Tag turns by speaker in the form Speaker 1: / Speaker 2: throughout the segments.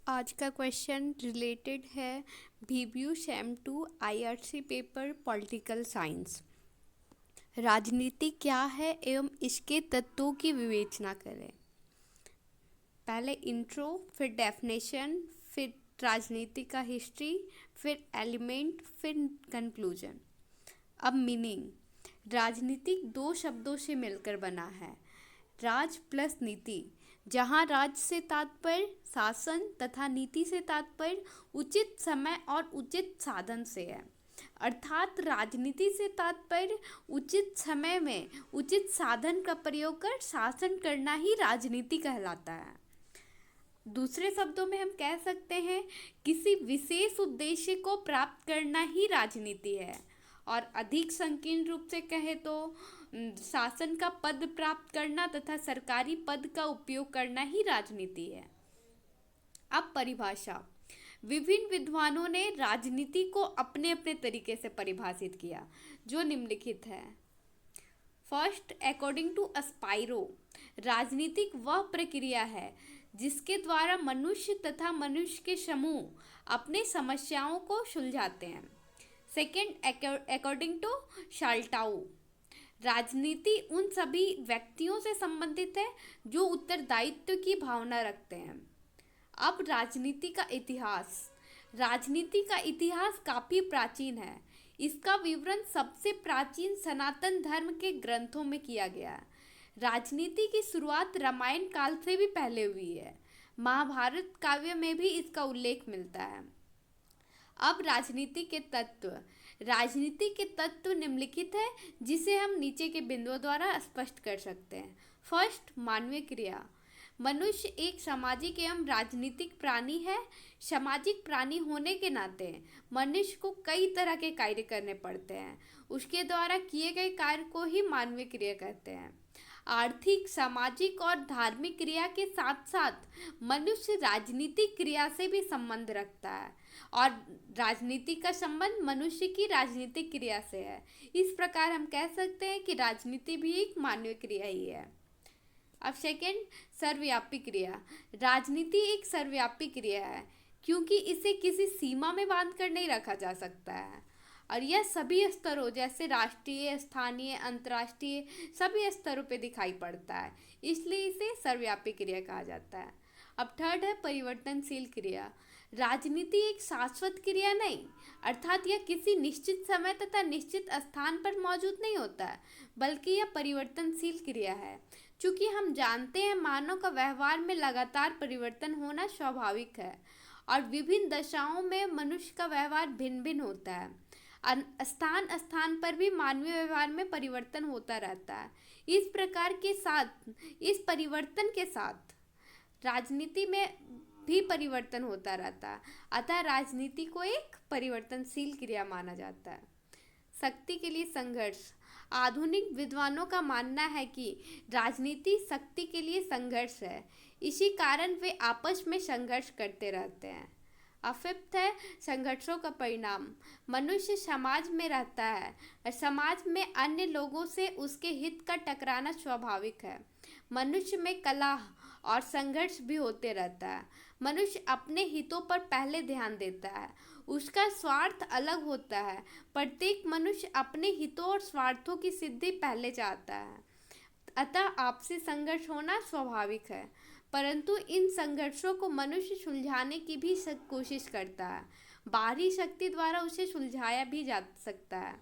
Speaker 1: आज का question related है VBU same 2 IRC paper political science. राजनीति क्या है एवं इसके तत्वों की विवेचना करें। पहले इंट्रो, फिर डेफिनेशन, फिर राजनीति का हिस्ट्री, फिर एलिमेंट, फिर कंक्लूजन। अब मीनिंग। राजनीतिक दो शब्दों से मिलकर बना है, राज प्लस नीति, जहाँ राज से तात्पर्य शासन तथा नीति से तात्पर्य उचित समय और उचित साधन से है। अर्थात राजनीति से तात्पर्य उचित समय में उचित साधन का प्रयोग कर शासन करना ही राजनीति कहलाता है। दूसरे शब्दों में हम कह सकते हैं किसी विशेष उद्देश्य को प्राप्त करना ही राजनीति है। और अधिक संकीर्ण रूप से कहे तो शासन का पद प्राप्त करना तथा सरकारी पद का उपयोग करना ही राजनीति है। अब परिभाषा। विभिन्न विद्वानों ने राजनीति को अपने अपने तरीके से परिभाषित किया, जो निम्नलिखित है। फर्स्ट, अकॉर्डिंग टू स्पाइरो, राजनीतिक वह प्रक्रिया है जिसके द्वारा मनुष्य तथा मनुष्य के समूह अपने समस्याओं को सुलझाते हैं। सेकेंड, अकॉर्डिंग टू शाल्टाउ, राजनीति उन सभी व्यक्तियों से संबंधित है जो उत्तरदायित्व की भावना रखते हैं। अब राजनीति का इतिहास। राजनीति का इतिहास काफ़ी प्राचीन है। इसका विवरण सबसे प्राचीन सनातन धर्म के ग्रंथों में किया गया है। राजनीति की शुरुआत रामायण काल से भी पहले हुई है। महाभारत काव्य में भी इसका उल्लेख मिलता है। अब राजनीति के तत्व। राजनीति के तत्व निम्नलिखित है, जिसे हम नीचे के बिंदुओं द्वारा स्पष्ट कर सकते हैं। फर्स्ट, मानवीय क्रिया। मनुष्य एक सामाजिक एवं राजनीतिक प्राणी है। सामाजिक प्राणी होने के नाते मनुष्य को कई तरह के कार्य करने पड़ते हैं। उसके द्वारा किए गए कार्य को ही मानवीय क्रिया कहते हैं। आर्थिक, सामाजिक और धार्मिक क्रिया के साथ साथ मनुष्य राजनीतिक क्रिया से भी संबंध रखता है और राजनीति का संबंध मनुष्य की राजनीतिक क्रिया से है। इस प्रकार हम कह सकते हैं कि राजनीति भी एक मानवीय क्रिया ही है। अब सेकेंड, सर्वव्यापी क्रिया। राजनीति एक सर्वव्यापी क्रिया है क्योंकि इसे किसी सीमा में बांध कर नहीं रखा जा सकता है और यह सभी स्तरों जैसे राष्ट्रीय, स्थानीय, अंतर्राष्ट्रीय सभी स्तरों पे दिखाई पड़ता है, इसलिए इसे सर्वव्यापी क्रिया कहा जाता है। अब थर्ड है परिवर्तनशील क्रिया। राजनीति एक शाश्वत क्रिया नहीं, अर्थात यह किसी निश्चित समय तथा निश्चित स्थान पर मौजूद नहीं होता है, बल्कि यह परिवर्तनशील क्रिया है। चूँकि हम जानते हैं मानव का व्यवहार में लगातार परिवर्तन होना स्वाभाविक है और विभिन्न दशाओं में मनुष्य का व्यवहार भिन्न भिन्न होता है। स्थान स्थान पर भी मानवीय व्यवहार में परिवर्तन होता रहता है। इस प्रकार के साथ, इस परिवर्तन के साथ राजनीति में भी परिवर्तन होता रहता है, अतः राजनीति को एक परिवर्तनशील क्रिया माना जाता है। शक्ति के लिए संघर्ष। आधुनिक विद्वानों का मानना है कि राजनीति शक्ति के लिए संघर्ष है, इसी कारण वे आपस में संघर्ष करते रहते हैं। फिफ्थ है संघर्षों का परिणाम। मनुष्य समाज में रहता है और समाज में अन्य लोगों से उसके हित का टकराना स्वाभाविक है। मनुष्य में कलह और संघर्ष भी होते रहता है। मनुष्य अपने हितों पर पहले ध्यान देता है, उसका स्वार्थ अलग होता है। प्रत्येक मनुष्य अपने हितों और स्वार्थों की सिद्धि पहले चाहता है, अतः आपसी संघर्ष होना स्वाभाविक है। परंतु इन संघर्षों को मनुष्य सुलझाने की भी कोशिश करता है। बाहरी शक्ति द्वारा उसे सुलझाया भी जा सकता है।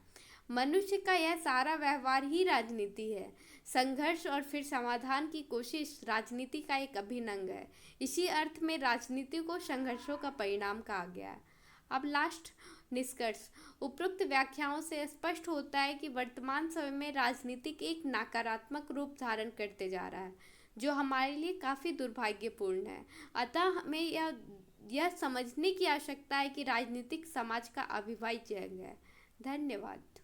Speaker 1: मनुष्य का यह सारा व्यवहार ही राजनीति है। संघर्ष और फिर समाधान की कोशिश राजनीति का एक अभिन्न अंग है। इसी अर्थ में राजनीति को संघर्षों का परिणाम कहा गया है। अब लास्ट निष्कर्ष। उपरोक्त व्याख्याओं से स्पष्ट होता है कि वर्तमान समय में राजनीतिक एक नकारात्मक रूप धारण करते जा रहा है, जो हमारे लिए काफ़ी दुर्भाग्यपूर्ण है। अतः हमें यह समझने की आवश्यकता है कि राजनीतिक समाज का अविभाज्य अंग है। धन्यवाद।